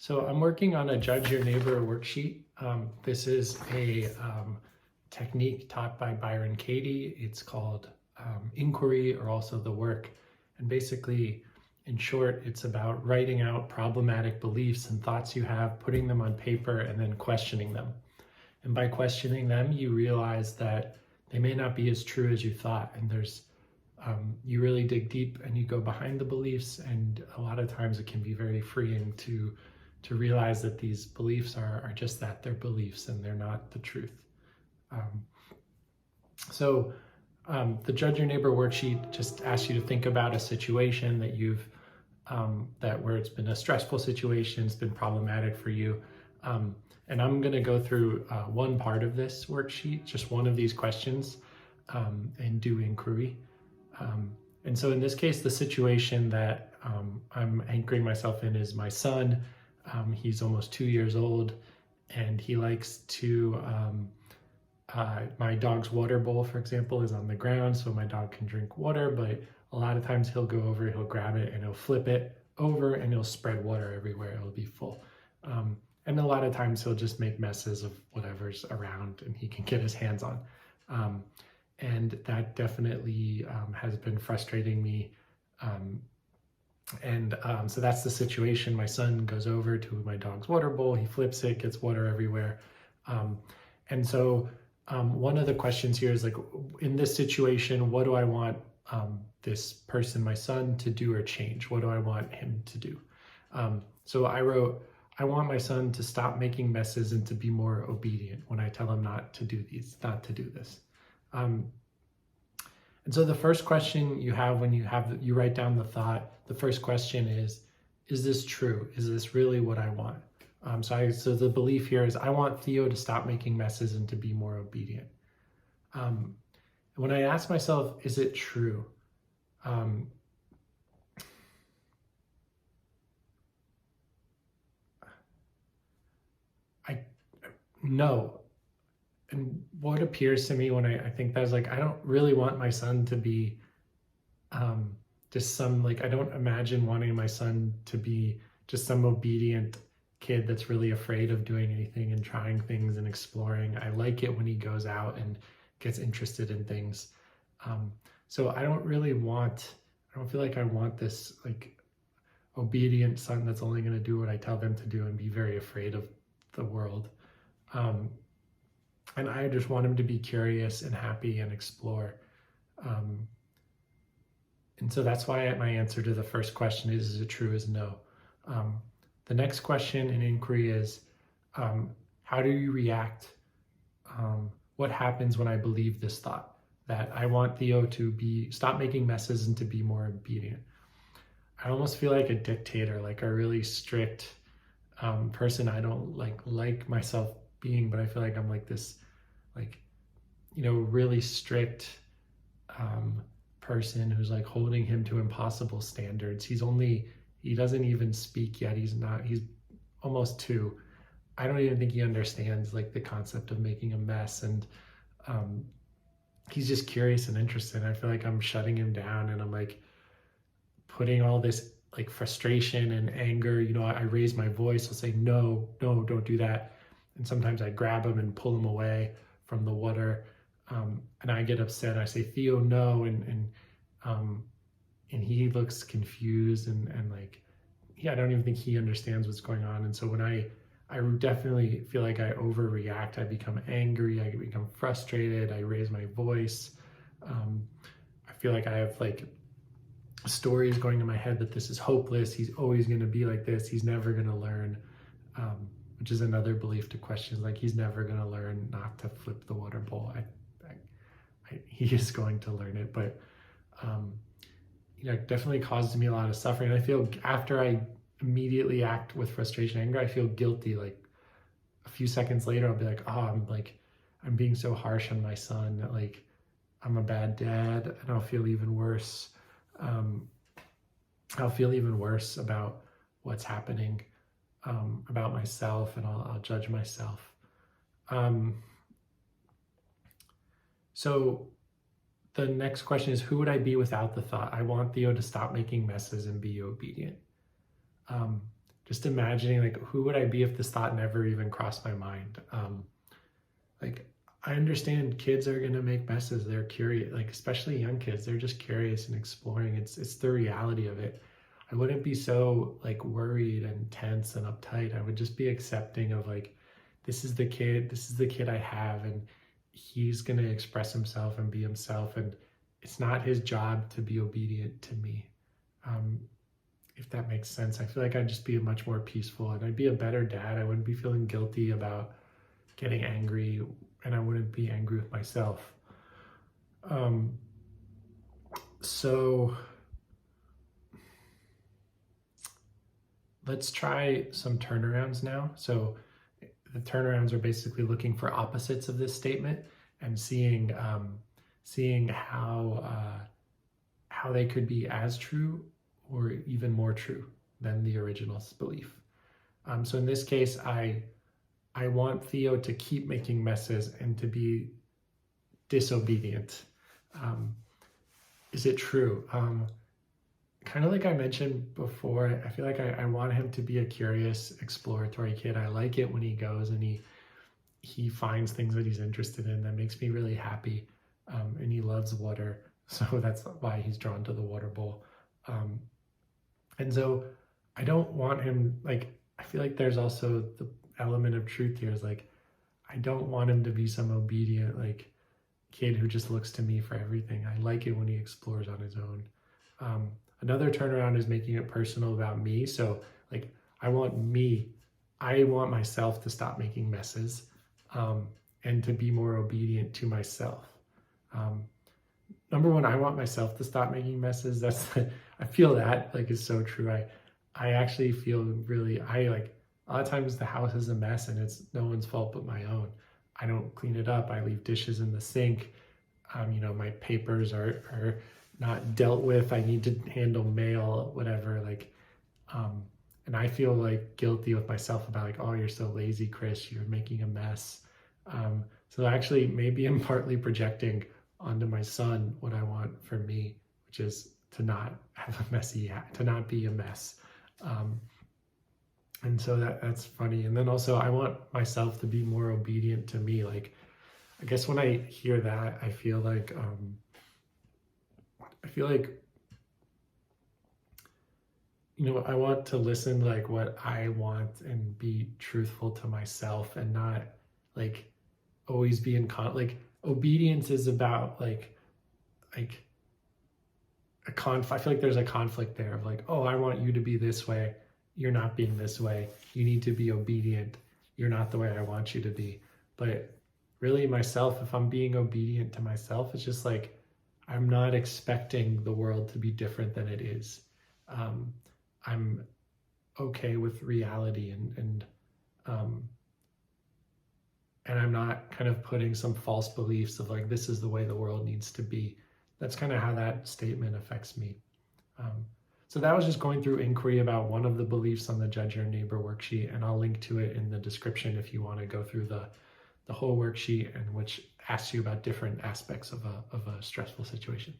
So I'm working on a Judge Your Neighbor worksheet. This is a technique taught by Byron Katie. It's called inquiry, or also the work. And basically, in short, it's about writing out problematic beliefs and thoughts you have, putting them on paper, and then questioning them. And by questioning them, you realize that they may not be as true as you thought. And you really dig deep and you go behind the beliefs. And a lot of times it can be very freeing to realize that these beliefs are just that, they're beliefs and they're not the truth. The Judge Your Neighbor worksheet just asks you to think about a situation that where it's been a stressful situation, it's been problematic for you. And I'm going to go through one part of this worksheet, just one of these questions, and do inquiry. And so in this case, the situation that I'm anchoring myself in is my son. He's almost 2 years old, and he likes to, my dog's water bowl, for example, is on the ground, so my dog can drink water, but a lot of times he'll go over, he'll grab it, and he'll flip it over, and he'll spread water everywhere. It'll be full. And a lot of times he'll just make messes of whatever's around and he can get his hands on. And that definitely has been frustrating me. So that's the situation. My son goes over to my dog's water bowl, he flips it, gets water everywhere. One of the questions here is, like, in this situation, what do I want this person, my son, to do or change? What do I want him to do? So I wrote, I want my son to stop making messes and to be more obedient when I tell him not to do this. And so the first question you have when you write down the thought, the first question is this true? Is this really what I want? So the belief here is, I want Theo to stop making messes and to be more obedient. When I ask myself, is it true? No. And what appears to me when I think that is, like, I don't really want my son to be just some, like, I don't imagine wanting my son to be just some obedient kid that's really afraid of doing anything and trying things and exploring. I like it when he goes out and gets interested in things. So I don't feel like I want this, like, obedient son that's only going to do what I tell them to do and be very afraid of the world. And I just want him to be curious and happy and explore. And so that's why my answer to the first question is it true, is no. The next question in inquiry is, how do you react? What happens when I believe this thought, that I want Theo to stop making messes and to be more obedient? I almost feel like a dictator, like a really strict person I don't like myself being, but I feel like I'm like this, really strict person who's like holding him to impossible standards. He doesn't even speak yet. He's almost 2. I don't even think he understands, like, the concept of making a mess, and he's just curious and interested. I feel like I'm shutting him down, and I'm like putting all this, like, frustration and anger. I raise my voice. I'll say, no, don't do that. And sometimes I grab him and pull him away from the water. And I get upset. I say, Theo, no. And he looks confused and like, I don't even think he understands what's going on. And so when I definitely feel like I overreact, I become angry, I become frustrated, I raise my voice. I feel like I have, like, stories going in my head that this is hopeless. He's always going to be like this. He's never going to learn, which is another belief to question. Like, he's never going to learn not to flip the water bowl. He is going to learn it, but it definitely causes me a lot of suffering. And I feel, after I immediately act with frustration and anger, I feel guilty. Like, a few seconds later, I'll be like, I'm being so harsh on my son, that, like, I'm a bad dad, and I'll feel even worse. I'll feel even worse about what's happening, about myself, and I'll judge myself. So the next question is, who would I be without the thought, I want Theo to stop making messes and be obedient? just imagining like, who would I be if this thought never even crossed my mind? Like, I understand kids are gonna make messes. They're curious, like especially young kids. They're just curious and exploring. It's the reality of it. I wouldn't be so like worried and tense and uptight. I would just be accepting of like, this is the kid. This is the kid I have, and he's gonna express himself and be himself. And it's not his job to be obedient to me. If that makes sense. I feel like I'd just be much more peaceful, and I'd be a better dad. I wouldn't be feeling guilty about getting angry, and I wouldn't be angry with myself. So let's try some turnarounds now. So the turnarounds are basically looking for opposites of this statement and seeing how they could be as true or even more true than the original belief. So in this case, I want Theo to keep making messes and to be disobedient. Is it true? Kind of like I mentioned before, I feel like I want him to be a curious, exploratory kid. I like it when he goes and he finds things that he's interested in. That makes me really happy. And he loves water, so that's why he's drawn to the water bowl. And so I don't want him, like, I feel like there's also the element of truth here is like, I don't want him to be some obedient, like, kid who just looks to me for everything. I like it when he explores on his own. Another turnaround is making it personal about me. So like, I want myself to stop making messes, and to be more obedient to myself. Number one, I want myself to stop making messes. I feel that like is so true. I actually feel really, a lot of times the house is a mess and it's no one's fault but my own. I don't clean it up. I leave dishes in the sink. My papers are not dealt with. I need to handle mail, whatever. And I feel like guilty with myself about like, oh, you're so lazy, Chris, you're making a mess. So actually maybe I'm partly projecting onto my son what I want for me, which is to not have to not be a mess. And so that's funny. And then also I want myself to be more obedient to me. Like, I guess when I hear that, I feel like I want to listen to like what I want and be truthful to myself and not like always be in like obedience is about like a conflict. I feel like there's a conflict there of like, oh, I want you to be this way. You're not being this way. You need to be obedient. You're not the way I want you to be. But really myself, if I'm being obedient to myself, it's just like, I'm not expecting the world to be different than it is. I'm okay with reality and I'm not kind of putting some false beliefs of like, this is the way the world needs to be. That's kind of how that statement affects me. So that was just going through inquiry about one of the beliefs on the Judge Your Neighbor worksheet, and I'll link to it in the description if you want to go through the whole worksheet, and which asks you about different aspects of a stressful situation.